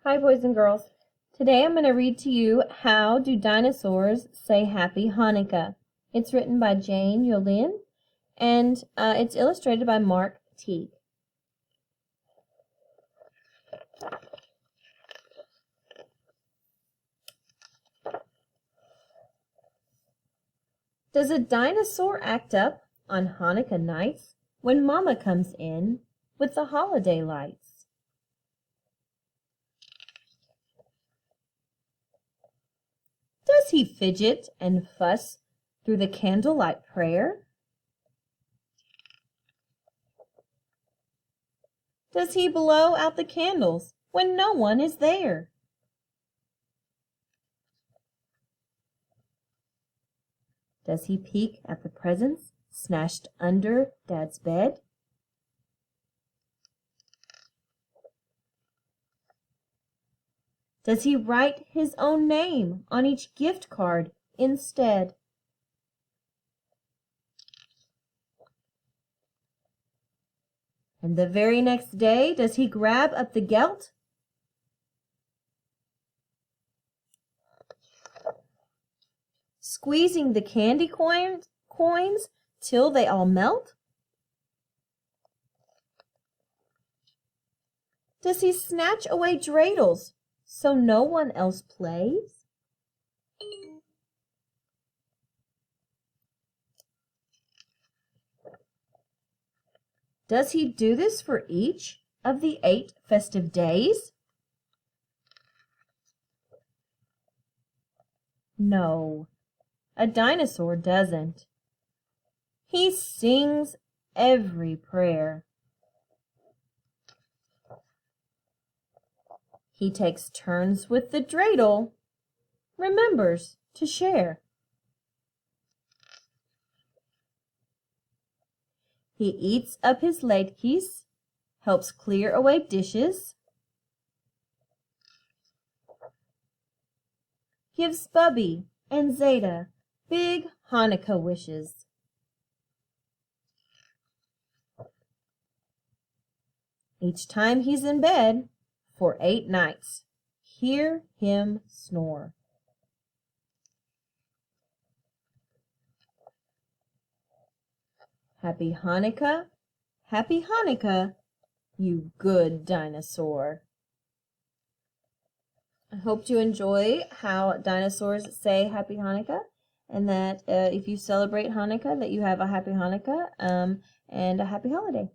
Hi, boys and girls. Today I'm going to read to you How Do Dinosaurs Say Happy Hanukkah? It's written by Jane Yolien, and it's illustrated by Mark Teague. Does a dinosaur act up on Hanukkah nights when Mama comes in with the holiday lights? Does he fidget and fuss through the candlelight prayer? Does he blow out the candles when no one is there? Does he peek at the presents snatched under Dad's bed? Does he write his own name on each gift card instead? And the very next day, does he grab up the gelt? Squeezing the candy coins till they all melt? Does he snatch away dreidels so no one else plays? Does he do this for each of the 8 festive days? No, a dinosaur doesn't. He sings every prayer. He takes turns with the dreidel, remembers to share. He eats up his latkes, helps clear away dishes, gives Bubby and Zeta big Hanukkah wishes. Each time he's in bed for 8 nights, hear him snore. Happy Hanukkah, you good dinosaur. I hope you enjoy how dinosaurs say Happy Hanukkah, and that if you celebrate Hanukkah, that you have a Happy Hanukkah and a happy holiday.